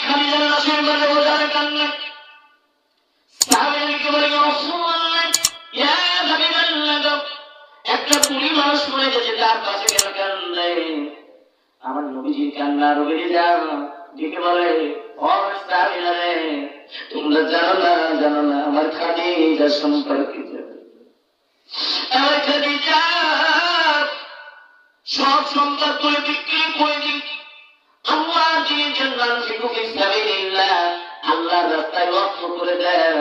খাদিজার লাশের মাঝে বসে কান্না। সাহাবীদেরকে বলে, ইয়া রাসূলুল্লাহ, ইয়া হাবিবাল্লাহ, একটা বুড়ি মানুষ মরে গেছে, তার পাশে কেন কান্দে? আমার নবীজির কান্না রোগে যাও ডেকে বলে, ও সাহাবীরা রে, তোমরা জানো না আমার খাদিজা সম্পর্কে, আমার খাদিজা সব সম্পদ করে বিক্রি করে দিই আল্লাহর দ্বীনের জন্য, আনফিকু ফি সাবিলিল্লাহ, আল্লাহর রাস্তায় ওয়াকফ করে দেয়।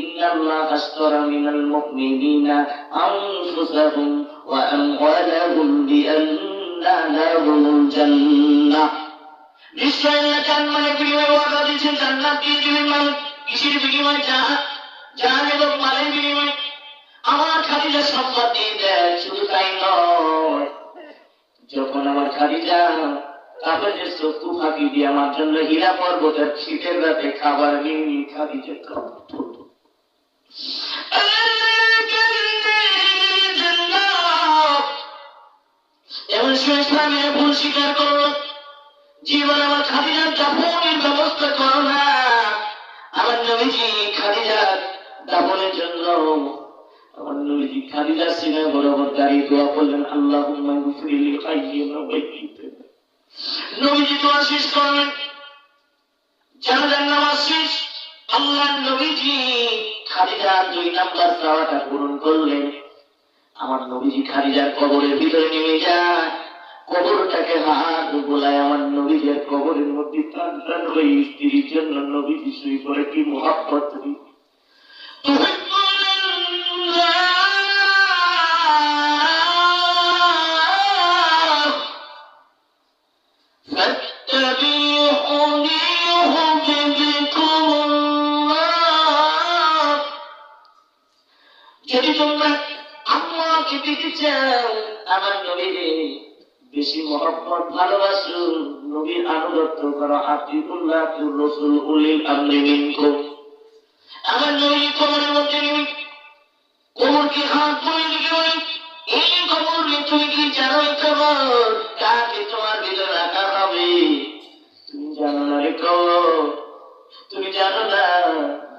ইন্নাল্লাহা আশতারা মিনাল মুমিনিনা আনফুসাহুম ওয়া আমওয়ালাহুম বিআন্না লাহুমুল জান্নাহ। নিশ্চয় আল্লাহ জান্নাতের বিনিময়ে ওয়াদা দিয়েছেন, জান্নাত দিয়ে দিবেন। মালিক কিসের বিনিময়ে? জান এবং মালের বিনিময়ে। আমার খাদিজা সম্পদ দিয়ে দেয়। শুধু তাই নয়, যখন আমার খাদিজা কাপড়ের চক্ষু ফাঁকি দিয়ে আমার জন্য হীরা পর্বতের শীতের রাতে খাবার নিয়ে খাদিজা এমন ইসলামের ভুল স্বীকার করলো। জীবন আমার খাদিজার দাফনের ব্যবস্থা করো না। আমার নবীজি খাদিজার দাফনের জন্য আমার নবীজি খাদিজার সিনায় বরাবর দাঁড়িয়ে দোয়া করলেন, আল্লাহুম্মা গফির লি হাইয়িনা ওয়া মাইয়িতিনা। নবীজি দোয়া শেষ করলেন, জানাজার নামাজ শেষ। আল্লাহর নবীজি খাদিজার 2 নাম্বার চাওয়াটা পূরণ করলেন। আমার নবীজি খাদিজার কবরের ভিতরে নেমে যায়, কবরটাকে হাত বোলায় আমার নবীদের কবরের মধ্যে টান টান হয়ে স্ত্রীর জন্য নবীজি শুয়ে পড়ে। কি মুহাব্বত! যদি তোমরা আল্লাহকে পেতে চাও, আমার নবীরে বেশি মহব্বত ভালোবাসো, নবীর আনুগত্য করো। আতিউল্লাহ ওয়া রাসূল উলিল আমরি মিনকুম। আমার নবী কবরের মধ্যে নেমে কবরকে হাত ধরে দিকে বলে, এই কবর তুমি কি জানো? এই কবর কাকে তোমার ভিতরে রাখা হবে? তুমি জানো না রে কবর? তুমি জানো না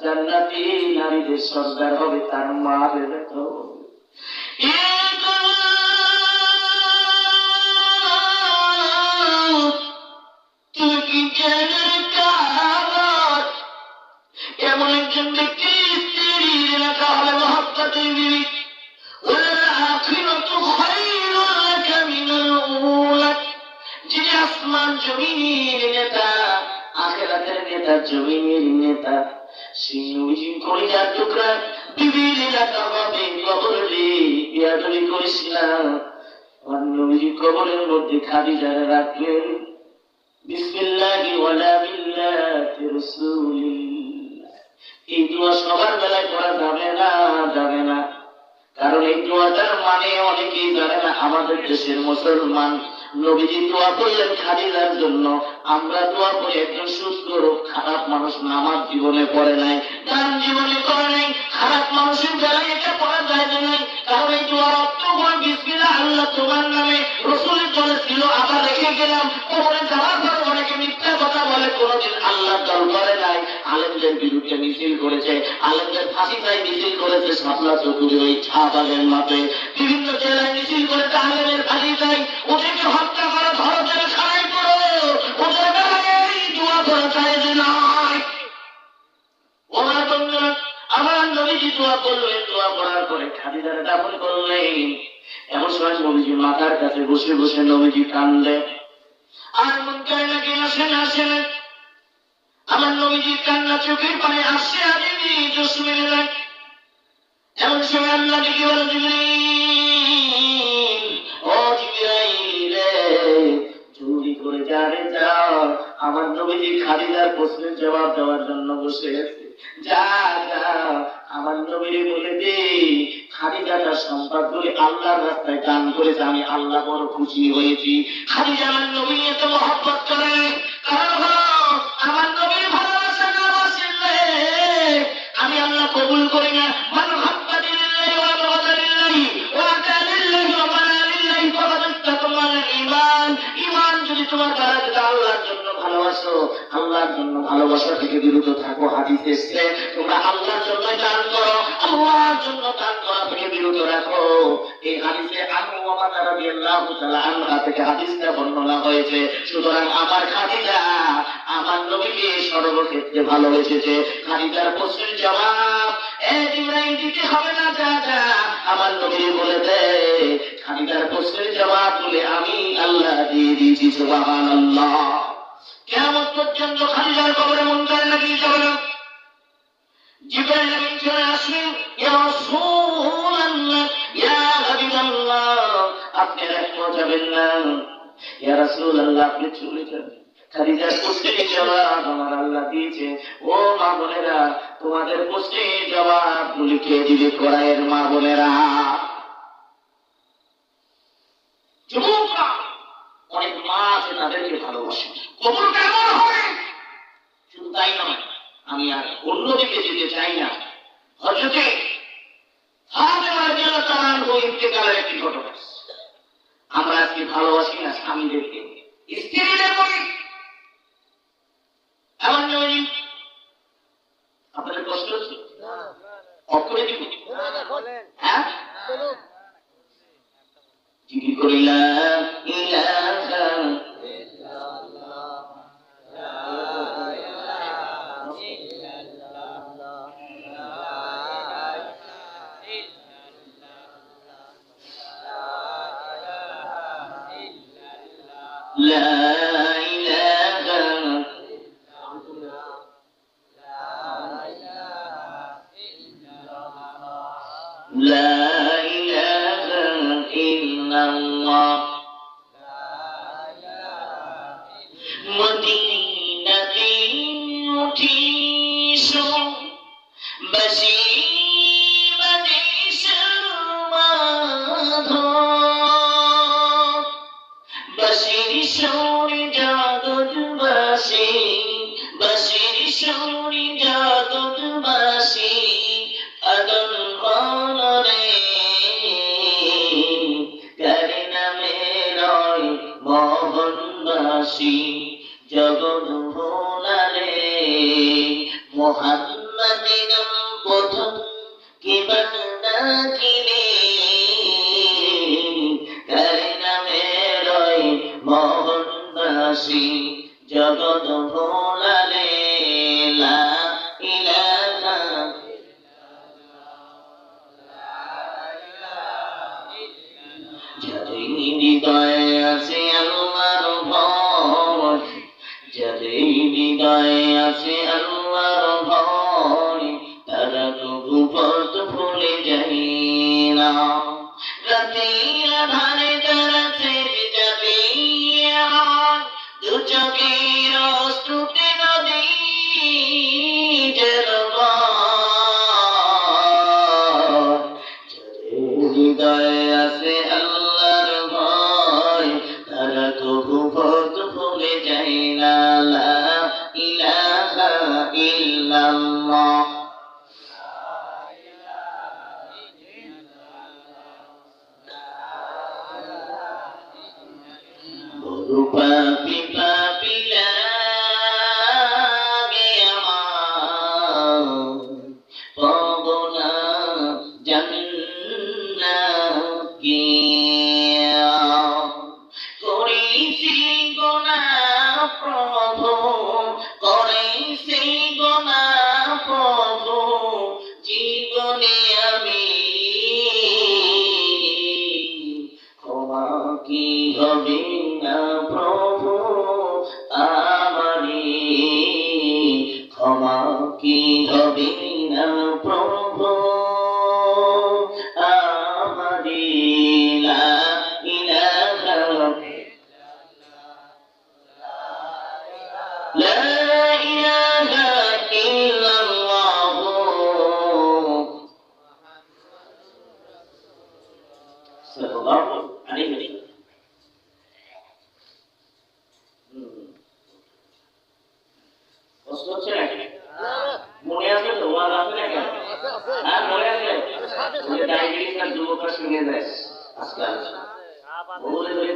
জান্নাতি নারীদের সর্দার হবে তার মা? বেরো তুমি কি জানো এমন একজন ব্যক্তি স্ত্রীর রাখা হবে মহব্বতের বিবি। যিনি আসমান জমিনের নেতা, আখিরাতের নেতা, জমিনের নেতা, সেই নবীজির কলিজার টুকরা বিবির রাখা হবে কবরে। বিয়াদবি করিস না। আমার নবীজি কবরের মধ্যে খাদিজারে রাখলেন। বিসমিল্লাহি ওয়ালা মিল্লাতি রাসূলিল্লাহ। এই দোয়া সবার বেলায় পড়া যাবে না, কারণ এই দোয়াটার মানে অনেকেই জানে না। আমাদের দেশের মুসলমান নবীজি দোয়া করলেন খাদিজার জন্য, আমরা দোয়া করি একজন সুস্থ রোগ খারাপ মানুষ নামাজ জীবনে পড়ে নাই, দান জীবনে করে নাই, খারাপ মানুষের বেলায় এটা পড়া যায় না। কারণ এই দোয়ার অর্থ হয় বিসমিল্লাহ, আল্লাহ তোমার নামে। রসুলের দলে ছিল, আবার রেখে গেলাম। কবরে যাওয়ার পর অনেকে মিথ্যা কথা বলে, কোনোদিন আল্লাহ দল করে নাই। আলেমদের বিরুদ্ধে মিছিল করেছে, আলেমদের ফাঁসি চাই মিছিল করেছে। শাপলা চৌধুরী ওই শাহবাগের মাঠে বিভিন্ন জেলায় মিছিল করেছে, আলেমের ফাঁসি চাই। ওদেরকে হত্যা করা, ধরো জেলে খাড়াই করো। ওদের বেলায় এই দোয়া করা চায় যে নয়। ওরা তোমরা আমার নবীজি দোয়া করলেন। দোয়া করার পরে খাদিজারে দাফন করলেন। এমন সময় নবীজি মাথার কাছে বসে বসে নবীজি কান্দে। আর মন চায় না কেন আসে না। আমার নবীজির কান্না চোখের পানি আসছে, আদিনি জোশ মেলে যায়। এমন সময় আল্লাহ ডেকে বলে, জিবরাইল, ও জিবরাইল রে, জলদি করে যাও। আমার নবীজি খাদিজার প্রশ্নের জবাব দেওয়ার জন্য বসে আছে। যা আমার নবীরে বলে দে, খাদিজা তার সম্পদগুলি আল্লাহর রাস্তায় দান করেছে, আমি আল্লাহ বড় খুশি হয়েছি। খাদিজা আমার নবী এত মহব্বত করে, কারণ হলো আমার নবীর ভালোবাসা না বাসিলে আমি আল্লাহ কবুল করি না। মান হাব্বা লিল্লাহি ওয়া বাগদা লিল্লাহি ওয়া কানা লিল্লাহি ওয়া মানা লিল্লাহি ফাকাদ ইসতাকমাল ঈমান। ঈমান যদি তোমার দ্বারা আল্লাহর জন্য ভালোবাসো, আল্লাহর জন্য ভালোবাসা থেকে বিরত থাকো। হাদিসে এসেছে তোমরা আল্লাহর জন্য দান করো, আল্লাহর জন্য দান করা থেকে বিরত রাখো। এই হাদিসে আবু ওমামা রাদিয়াল্লাহু তাআলা আনহা থেকে হাদিসটা বর্ণনা হয়েছে। সুতরাং আমার খাদিজা আমার নবীকে সর্বক্ষেত্রে ভালোবেসেছে। খাদিজার প্রশ্নের জবাব জিবরাইল দিতে হবে না, যা যা আমার নবী বলে দে। খাদিজার প্রশ্নের জবাব বলে আমি আল্লাহ দিয়ে দিয়েছি। সুবহানাল্লাহ। কিয়ামত পর্যন্ত খাদিজার কবরে মুনকার নাকির যাবে না। জিবরাইল আমিন চলে আসবেন, ইয়া রাসূলুল্লাহ, ইয়া হাবিবাল্লাহ, আপনি রাখতে যাবেন না। ইয়া রাসূলুল্লাহ, আপনি চলে যাবেন। খাদিজার প্রশ্নের জবাব আমার আল্লাহ দিয়েছে। ও মা বোনেরা, তোমাদের প্রশ্নের জবাব লিখে দিবে কোরআনের মা বোনেরা। যুবকরা অনেক মা আছে, তাদেরকে ভালোবাসে। কবর কেমন হবে? শুধু তাই নয়, আমি আর অন্যদিকে যেতে চাই না। হযরতে ফাতেমা রাদিয়াল্লাহু তাআলা আনহা ইন্তেকালের একটি ঘটনা। আমরা আজকে ভালোবাসি না স্বামীদেরকে, স্ত্রীদের বলি। এমন নয়, আপনাদের কষ্ট হচ্ছে? অক্ষরে দিব? হ্যাঁ, জিকির করি লা ইলাহা ইল্লাল্লাহ, লা ইলাহা ইল্লাল্লাহ, লা মদিনাতে উঠিছো বসি বসির শৌরি জগৎবাসী, বসির শৌরি জগৎবাসী, আদম বলরে কারে নামে রয় মোহনবাসী, জগৎ ভোলারে মুহাম্মাদের প্রথম কি বান্দা কিলে, কারে নামে রয় মোহনবাসী, জগৎ ভোলারে লা ইলাহা যাদের হৃদয়ে আছে আল্লাহর ভয়, যাদের হৃদয়ে আছে আল্লাহর ভয়, তারা তবু পথ ভুলে যায় না। রাতের আধারে তারা ছেড়ে যাবে দু চোখের অশ্রুতে নদী জলবায়। যাদের হৃদয়ে আছে আল্লাহর ভয়, তারা তবু পথ ভুলে যায় না। লা ইলাহা ইল্লাল্লাহ, বড় পাপী পাপী লাগে আমার, পাব না জান্নাত কি করেছি গুনাহ প্রভু, করেছি গুনাহ প্রভু, জীবনে আমি ক্ষমা কি হবে না প্রভু আমারে, ক্ষমা কি হবে না প্রভু আমারে। লা ইলাহা লা ইলাহা ইল্লাল্লাহ, সাল্লাল্লাহু আলাইহি ওয়াসাল্লাম। কষ্ট হচ্ছে নাকি? মনে আছে তো? ওয়াজ আছে নাকি? হ্যাঁ, মনে আছে? ওই ডায়াবেটিস না যুবকরা শুনে যায় আজকাল বলে বলে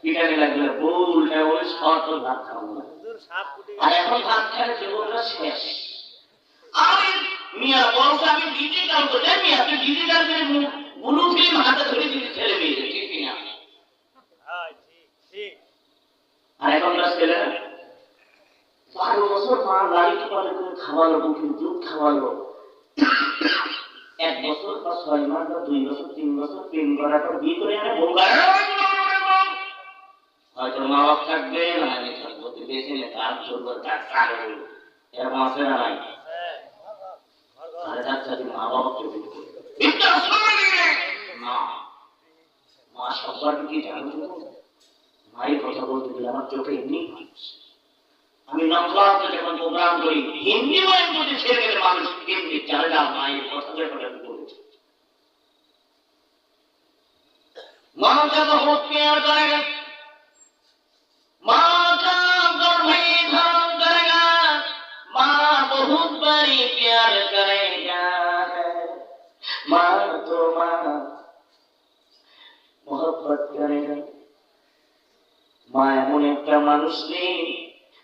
পিটানি লাগলে বউ উল্টা বলে শর্ত ভাত খাবো না। আর এখন ভাত খায় যুবকরা শেষ। আমি মিয়া বলছে আমি ডিজিটাল করতে মিয়া তুই ডিজিটাল করে ব্লু ফিল্ম হাতে ধরে দিতে ছেলে মেয়েদের ঠিক কিনা? আর এখনকার ছেলেরা 12 বছর মা লাইট পালে করে খাওয়ালো, বুকের দুধ খাওয়ালো, 1 বছর বা 6 মাস বা 2 বছর 3 বছর প্রেম করার পর বিয়ে করে আনে বউ গায়ে হয়তো মা বাপ থাকবে না আমি থাকবো, তুই বেশি নে কাজ করবো কাজ চালু এরকম আছে না নাই? আরে আচ্ছা তুই মা বাবাকে না মা সবার কি জানো মায়ের কথা বলতে গেলে আমার চোখে এমনি আমি নকলাতে যখন প্রোগ্রাম করি হিন্দি বই যদি ছেড়ে গেলে মানুষ হিন্দি জানে না মায়ের কথা বলেছে। माँ का बहुत प्यार करेगा, माँ का गर्भ धारण करेगा, माँ बहुत बड़ी प्यार करेगा, माँ तो माँ मोहब्बत करेगा। মা এমন একটা মানুষ নেই,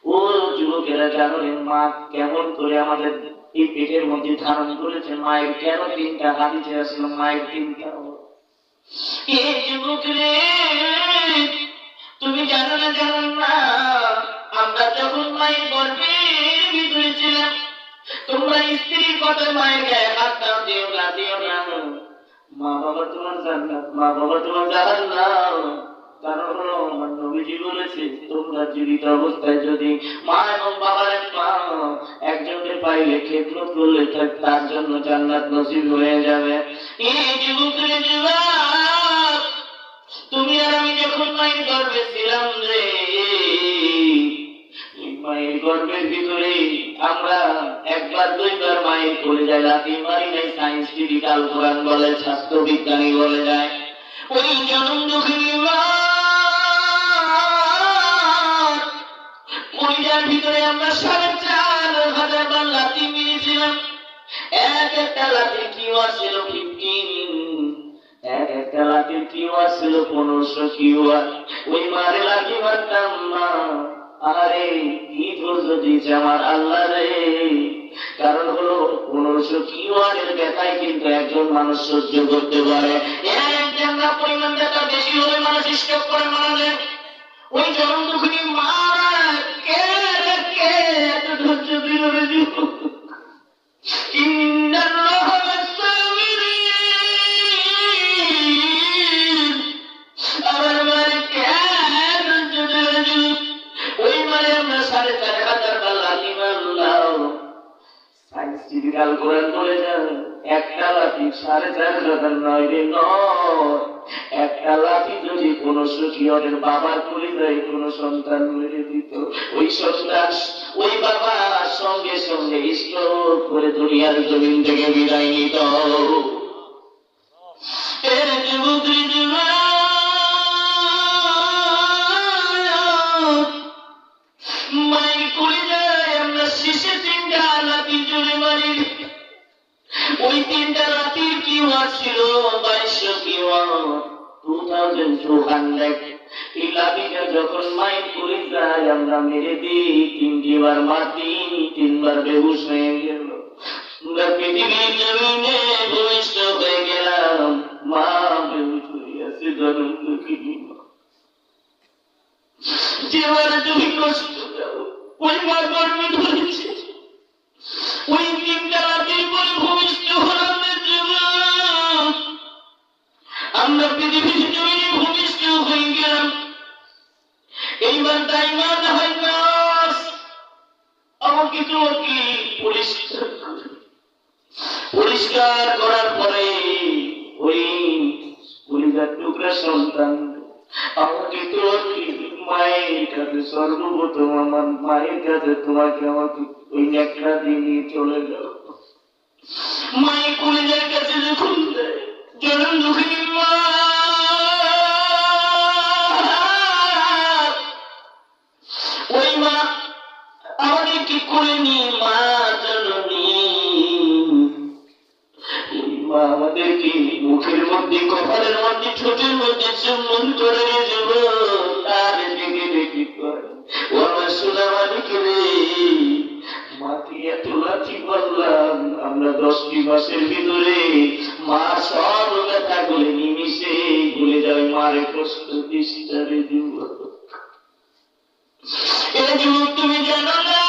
ও যুবকেরা জানো মা কেমন করে আমাদের এই পেটের মধ্যে ধারণ করেছে, মায়ের কেন 3টা হাদিসে আসলো মায়ের 3টা। এই যুবকরে তুমি জানো না আমরা যখন মায়ের গর্ভের ভিতরে ছিলাম তোমরা স্ত্রীর কথা মায়ের গায়ে হাত দাও দিও না মা বাবা তোমার জান্নাত, মা বাবা তোমার জাহান্নাম। কারণ হলো আমার নবীজি বলেছে তোমরা জীবিত অবস্থায় যদি মা এবং বাবার একজনকে পাইলে খেদমত করলে তার জন্য জান্নাত নসিব হয়ে যাবে। এই যুবকের যুবক তুমি আর আমি যখন মায়ের গর্ভে ছিলাম রে, মায়ের গর্ভের ভিতরে আমরা 1বার 2বার মায়ের কোলে যায় লাথি মারি নাই, সায়েন্স টিপিক্যাল কোরআন বলে, স্বাস্থ্য বিজ্ঞানী বলে যায়। ওই জনম দুঃখিনী মা পরিবার ভিতরে আমরা 4,500 বার লাথি মেরেছিলাম। একটা লাঠির কিউআর ছিল 15, একটা লাঠির কিউআর ছিল 1500 কিউআর। ওই মারে লাঠি মারতাম না, আরে কি ধৈর্য দিয়েছে আমার আল্লাহ রে। কারণ হলো 1500 কিউআরের ব্যথায় কিন্তু একজন মানুষ সহ্য করতে পারে, একজন পরিমাণ ব্যথা বেশি হলে মানুষ স্ট্রোক করে মারা যায়। ওই জনম দুঃখিনী মা কে এত ধৈর্য দিল রে যুবক। আমার মারে কে ধৈর্য দিল যুবক। ওই মারে আমরা 4,500 বার লাথি মারলাম। সায়েন্স টিপিক্যাল কোরআন বলে যান একটা লাঠি 4,500 নয় রে নয়, একটা লাঠি যদি কোন সুখিয়রের বাবার করে দেয় কোন সন্তান মেরে দিত, ওই সন্তান ওই বাবা সঙ্গে সঙ্গে স্ট্রোক করে দুনিয়ার জমিন থেকে বিদায় নিত। এর যুবকী মায়ের করে যায় আমরা শিশে 3টা লাঠি জুড়ে মারি। ওই 3টা লাঠির কিউআর ছিল 2200 কিউআর, 2200। এই লাঠিটা যখন মায়ের করে যায় আমরা মেরে দিই 3টি বার মাটি, 3বার বেহুশ হয়ে গেল। আমরা পৃথিবীর জমিনে ভূমিষ্ঠ হয়ে গেলাম, মা বেহুশ হয়ে আছে জনম দুঃখিনী মা। যেবার তুমি কষ্ট দাও ওই মা গর্বে ধরেছে, ওই 3টা লাঠির পরে ভূমিষ্ঠ হলাম যুবক। আমরা পৃথিবীর জমিনে ভূমিষ্ঠ হয়ে গেলাম। এইবার তাই মা না হয় না আমাকে তো কি পরিষ্কার করার পরে ওই কলিজার টুকরা সন্তান আমাকে তো মায়ের কাছে সর্বপ্রথম আমার মায়ের কাছে তোমাকে আমাকে ওই একটা দিয়ে নিয়ে চলে গেল। মায়ের কলিজার কাছে যখন জনম দুঃখিনী মা ওই মা আমাদেরকে করে নিয়ে মা জননী মা আমাদেরকে মুখের মধ্যে কপালের মধ্যে ঠোঁটের মধ্যে চুম্বন করে যাব, তার দিকে কি কয় ও আমার সোনা মানিক রে, মাকে এত লাথি মারলাম আমরা 10টি মাসের ভিতরে মা সব ব্যথা গুলে নিমিশে ভুলে যাবে, মারে কষ্ট বেশি যাবে জীবন। এই যুবক তুমি জানো না,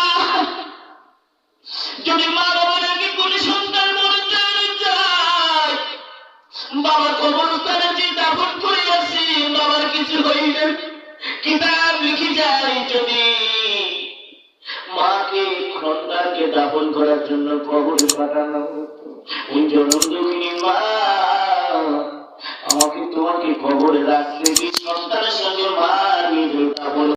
যদি মা বাবার আগে কোন সন্তান মরে যায়, বাবার কবরস্থানে যে দাফন করে আসি, বাবার কিছু হইলে কিতাব লিখে যায়, যদি মাকে সন্তানকে দাফন করার জন্য কবরে পাঠানো হতো, ওই জনম দুঃখিনী মা আমাকে তোমাকে কবরে রাখলে কি সন্তানের সঙ্গে মা নিজে দাফন